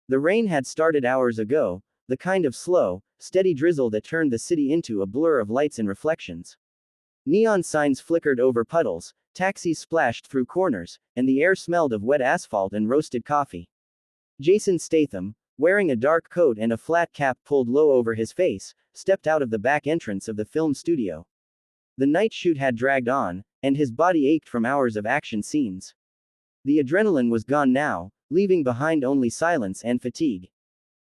The rain had started hours ago, the kind of slow, steady drizzle that turned the city into a blur of lights and reflections. Neon signs flickered over puddles, taxis splashed through corners, and the air smelled of wet asphalt and roasted coffee. Jason Statham, wearing a dark coat and a flat cap pulled low over his face, stepped out of the back entrance of the film studio. The night shoot had dragged on, and his body ached from hours of action scenes. The adrenaline was gone now, leaving behind only silence and fatigue.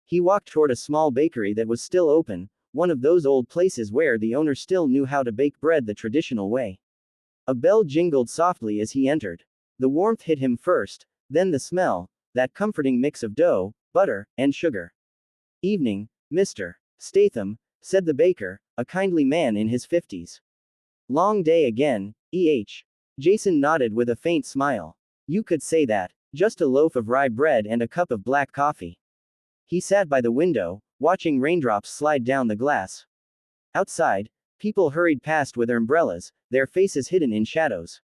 He walked toward a small bakery that was still open, one of those old places where the owner still knew how to bake bread the traditional way. A bell jingled softly as he entered. The warmth hit him first, then the smell, that comforting mix of dough, butter, and sugar. "Evening, Mr. Statham," said the baker, a kindly man in his 50s. "Long day again, eh?" Jason nodded with a faint smile. "You could say that. Just a loaf of rye bread and a cup of black coffee." He sat by the window, watching raindrops slide down the glass. Outside, people hurried past with umbrellas, their faces hidden in shadows.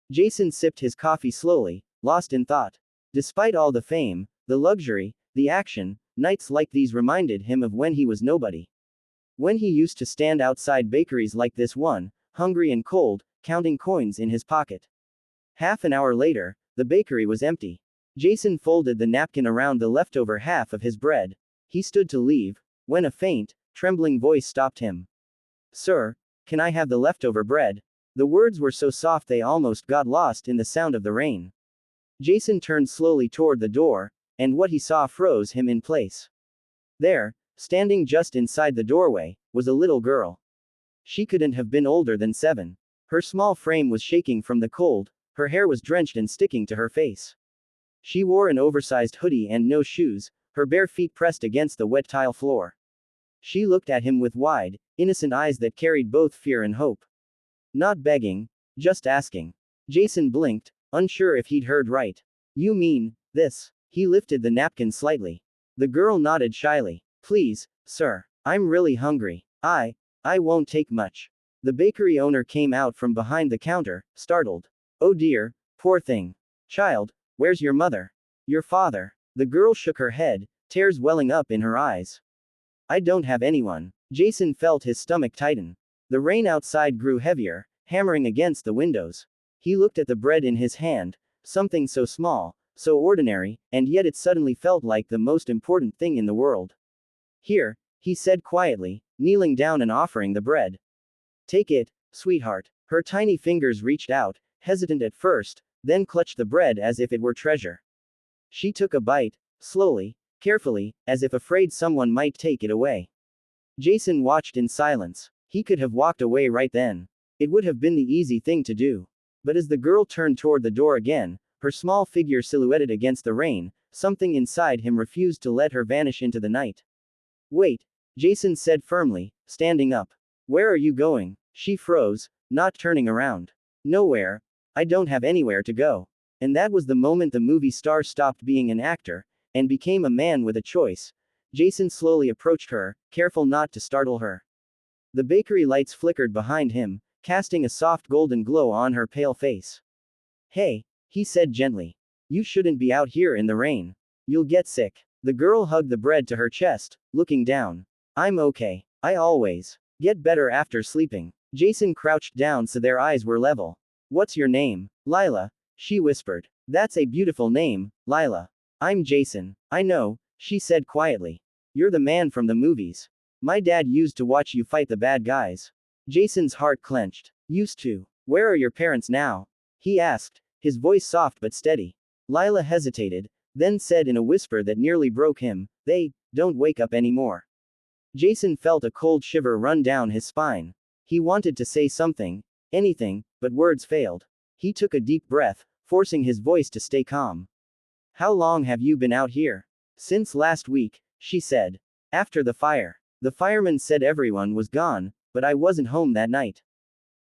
Jason sipped his coffee slowly, lost in thought. Despite all the fame, the luxury, the action, nights like these reminded him of when he was nobody. When he used to stand outside bakeries like this one, hungry and cold, counting coins in his pocket. Half an hour later, the bakery was empty. Jason folded the napkin around the leftover half of his bread. He stood to leave, when a faint, trembling voice stopped him. "Sir, can I have the leftover bread?" The words were so soft they almost got lost in the sound of the rain. Jason turned slowly toward the door, and what he saw froze him in place. There, standing just inside the doorway, was a little girl. She couldn't have been older than 7. Her small frame was shaking from the cold, her hair was drenched and sticking to her face. She wore an oversized hoodie and no shoes, her bare feet pressed against the wet tile floor. She looked at him with wide, innocent eyes that carried both fear and hope. "Not begging, just asking." Jason blinked, unsure if he'd heard right. "You mean, this?" He lifted the napkin slightly. The girl nodded shyly. "Please, sir. I'm really hungry. I won't take much." The bakery owner came out from behind the counter, startled. "Oh dear, poor thing. Child, where's your mother? Your father?" The girl shook her head, tears welling up in her eyes. "I don't have anyone." Jason felt his stomach tighten. The rain outside grew heavier, hammering against the windows. He looked at the bread in his hand, something so small, so ordinary, and yet it suddenly felt like the most important thing in the world. "Here," he said quietly, kneeling down and offering the bread. "Take it, sweetheart." Her tiny fingers reached out, hesitant at first, then clutched the bread as if it were treasure. She took a bite, slowly, carefully, as if afraid someone might take it away. Jason watched in silence. He could have walked away right then. It would have been the easy thing to do. But as the girl turned toward the door again, her small figure silhouetted against the rain, something inside him refused to let her vanish into the night. "Wait," Jason said firmly, standing up. "Where are you going?" She froze, not turning around. "Nowhere. I don't have anywhere to go." And that was the moment the movie star stopped being an actor, and became a man with a choice. Jason slowly approached her, careful not to startle her. The bakery lights flickered behind him, casting a soft golden glow on her pale face. "Hey," he said gently. "You shouldn't be out here in the rain. You'll get sick." The girl hugged the bread to her chest, looking down. "I'm okay. I always get better after sleeping." Jason crouched down so their eyes were level. "What's your name?" "Lila," she whispered. "That's a beautiful name, Lila." "I'm Jason." "I know," she said quietly. "You're the man from the movies. My dad used to watch you fight the bad guys." Jason's heart clenched. "Used to. Where are your parents now?" he asked, his voice soft but steady. Lila hesitated, then said in a whisper that nearly broke him, "They don't wake up anymore." Jason felt a cold shiver run down his spine. He wanted to say something, anything, but words failed. He took a deep breath, forcing his voice to stay calm. "How long have you been out here?" "Since last week," she said. "After the fire. The fireman said everyone was gone, but I wasn't home that night.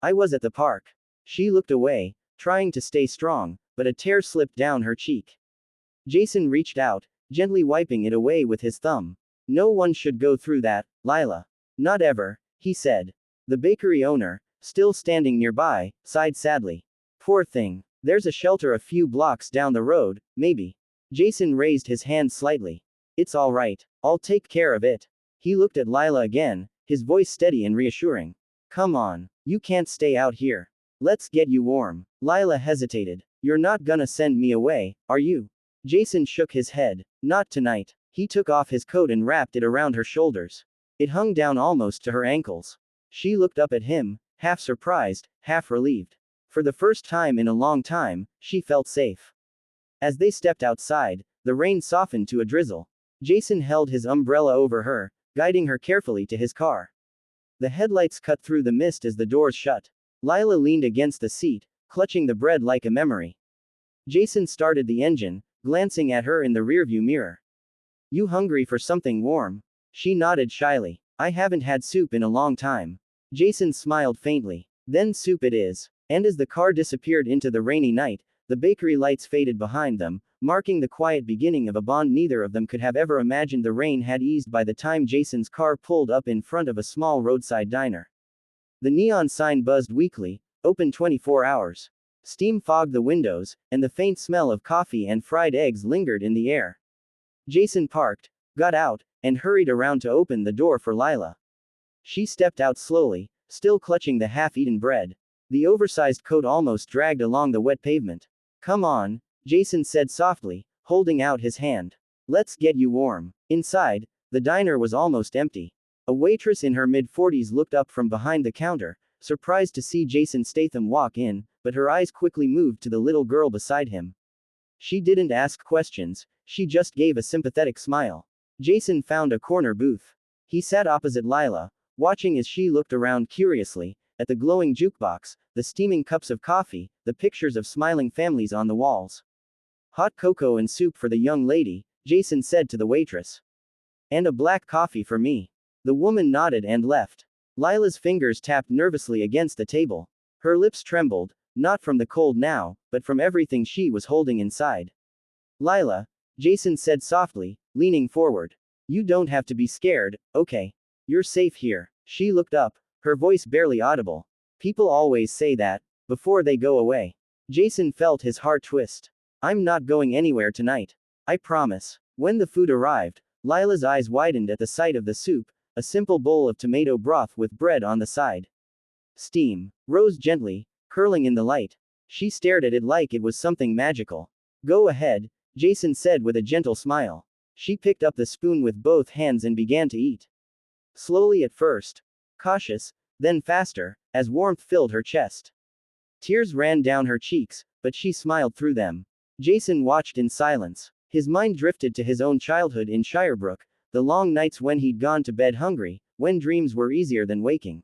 I was at the park." She looked away, trying to stay strong, but a tear slipped down her cheek. Jason reached out, gently wiping it away with his thumb. "No one should go through that, Lila. Not ever," he said. The bakery owner, still standing nearby, sighed sadly. "Poor thing. There's a shelter a few blocks down the road, maybe." Jason raised his hand slightly. It's all right. I'll take care of it. He looked at Lila again, his voice steady and reassuring. Come on. You can't stay out here. Let's get you warm. Lila hesitated. You're not gonna send me away, are you? Jason shook his head. Not tonight. He took off his coat and wrapped it around her shoulders. It hung down almost to her ankles. She looked up at him, half surprised, half relieved. For the first time in a long time, she felt safe. As they stepped outside, the rain softened to a drizzle. Jason held his umbrella over her, guiding her carefully to his car. The headlights cut through the mist as the doors shut. Lila leaned against the seat, clutching the bread like a memory. Jason started the engine, glancing at her in the rearview mirror. You hungry for something warm? She nodded shyly. I haven't had soup in a long time. Jason smiled faintly. Then soup it is. And as the car disappeared into the rainy night, the bakery lights faded behind them, marking the quiet beginning of a bond neither of them could have ever imagined. The rain had eased by the time Jason's car pulled up in front of a small roadside diner. The neon sign buzzed weakly, open 24 hours. Steam fogged the windows, and the faint smell of coffee and fried eggs lingered in the air. Jason parked, got out, and hurried around to open the door for Lila. She stepped out slowly, still clutching the half-eaten bread. The oversized coat almost dragged along the wet pavement. Come on, Jason said softly, holding out his hand. Let's get you warm. Inside, the diner was almost empty. A waitress in her mid-40s looked up from behind the counter, surprised to see Jason Statham walk in, but her eyes quickly moved to the little girl beside him. She didn't ask questions, she just gave a sympathetic smile. Jason found a corner booth. He sat opposite Lila, watching as she looked around curiously, at the glowing jukebox, the steaming cups of coffee, the pictures of smiling families on the walls. Hot cocoa and soup for the young lady, Jason said to the waitress. And a black coffee for me. The woman nodded and left. Lila's fingers tapped nervously against the table. Her lips trembled, not from the cold now, but from everything she was holding inside. Lila, Jason said softly, leaning forward. You don't have to be scared, okay? You're safe here. She looked up, her voice barely audible. People always say that, before they go away. Jason felt his heart twist. I'm not going anywhere tonight. I promise. When the food arrived, Lila's eyes widened at the sight of the soup, a simple bowl of tomato broth with bread on the side. Steam rose gently, curling in the light. She stared at it like it was something magical. Go ahead, Jason said with a gentle smile. She picked up the spoon with both hands and began to eat. Slowly at first. Cautious, then faster, as warmth filled her chest. Tears ran down her cheeks, but she smiled through them. Jason watched in silence. His mind drifted to his own childhood in Shirebrook, the long nights when he'd gone to bed hungry, when dreams were easier than waking.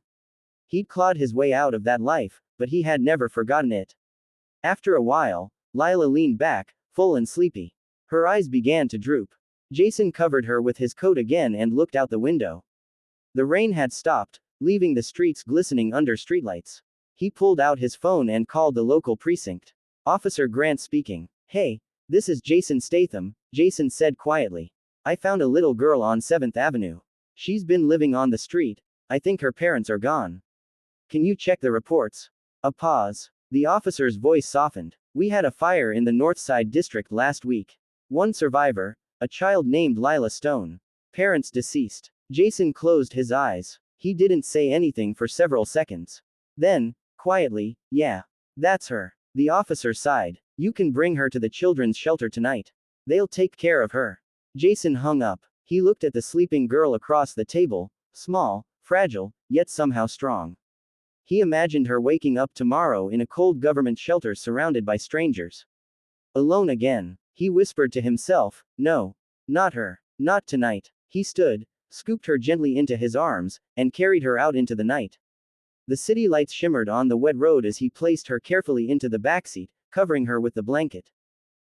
He'd clawed his way out of that life, but he had never forgotten it. After a while, Lila leaned back, full and sleepy. Her eyes began to droop. Jason covered her with his coat again and looked out the window. The rain had stopped, leaving the streets glistening under streetlights. He pulled out his phone and called the local precinct. Officer Grant speaking. Hey, this is Jason Statham, Jason said quietly. I found a little girl on 7th Avenue. She's been living on the street. I think her parents are gone. Can you check the reports? A pause. The officer's voice softened. We had a fire in the Northside district last week. One survivor, a child named Lila Stone. Parents deceased. Jason closed his eyes. He didn't say anything for several seconds. Then, quietly, yeah. That's her. The officer sighed. You can bring her to the children's shelter tonight. They'll take care of her. Jason hung up. He looked at the sleeping girl across the table, small, fragile, yet somehow strong. He imagined her waking up tomorrow in a cold government shelter surrounded by strangers. Alone again. He whispered to himself, no. Not her. Not tonight. He stood, scooped her gently into his arms, and carried her out into the night. The city lights shimmered on the wet road as he placed her carefully into the backseat, covering her with the blanket.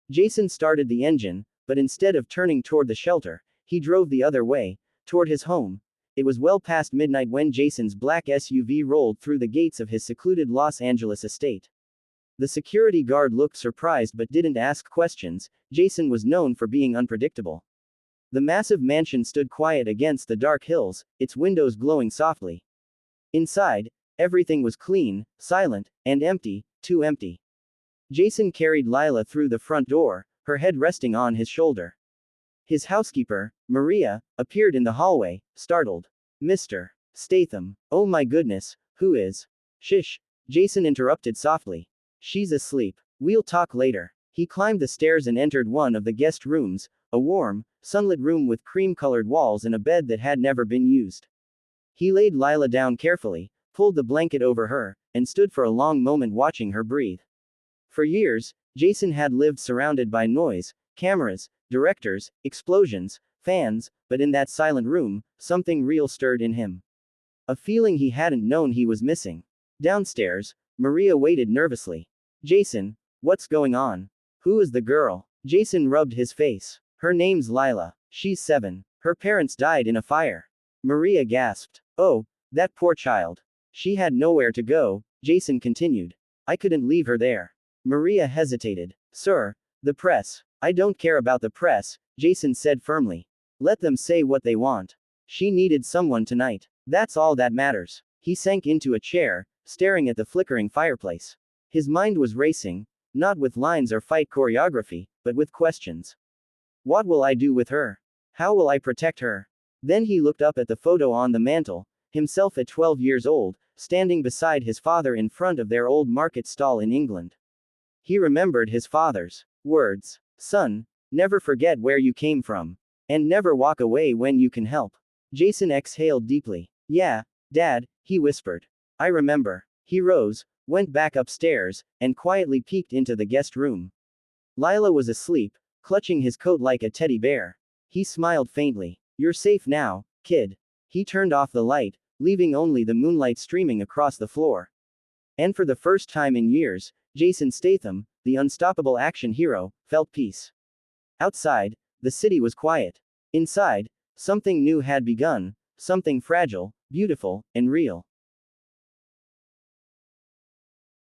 Jason started the engine, but instead of turning toward the shelter, he drove the other way, toward his home. It was well past midnight when Jason's black SUV rolled through the gates of his secluded Los Angeles estate. The security guard looked surprised but didn't ask questions. Jason was known for being unpredictable. The massive mansion stood quiet against the dark hills, its windows glowing softly. Inside, everything was clean, silent, and empty, too empty. Jason carried Lila through the front door, her head resting on his shoulder. His housekeeper, Maria, appeared in the hallway, startled. Mr. Statham. Oh my goodness, who is? Shish. Jason interrupted softly. She's asleep. We'll talk later. He climbed the stairs and entered one of the guest rooms, a warm, sunlit room with cream-colored walls and a bed that had never been used. He laid Lila down carefully, pulled the blanket over her, and stood for a long moment watching her breathe. For years, Jason had lived surrounded by noise, cameras, directors, explosions, fans, but in that silent room, something real stirred in him. A feeling he hadn't known he was missing. Downstairs, Maria waited nervously. Jason, what's going on? Who is the girl? Jason rubbed his face. Her name's Lila. She's 7. Her parents died in a fire. Maria gasped. Oh, that poor child. She had nowhere to go, Jason continued. I couldn't leave her there. Maria hesitated. Sir, the press. I don't care about the press, Jason said firmly. Let them say what they want. She needed someone tonight. That's all that matters. He sank into a chair, staring at the flickering fireplace. His mind was racing, not with lines or fight choreography, but with questions. What will I do with her? How will I protect her? Then he looked up at the photo on the mantel, himself at 12 years old, standing beside his father in front of their old market stall in England. He remembered his father's words. Son, never forget where you came from. And never walk away when you can help. Jason exhaled deeply. Yeah, Dad, he whispered. I remember. He rose, went back upstairs, and quietly peeked into the guest room. Lila was asleep, clutching his coat like a teddy bear. He smiled faintly. You're safe now, kid. He turned off the light, leaving only the moonlight streaming across the floor. And for the first time in years, Jason Statham, the unstoppable action hero, felt peace. Outside, the city was quiet. Inside, something new had begun, something fragile, beautiful, and real.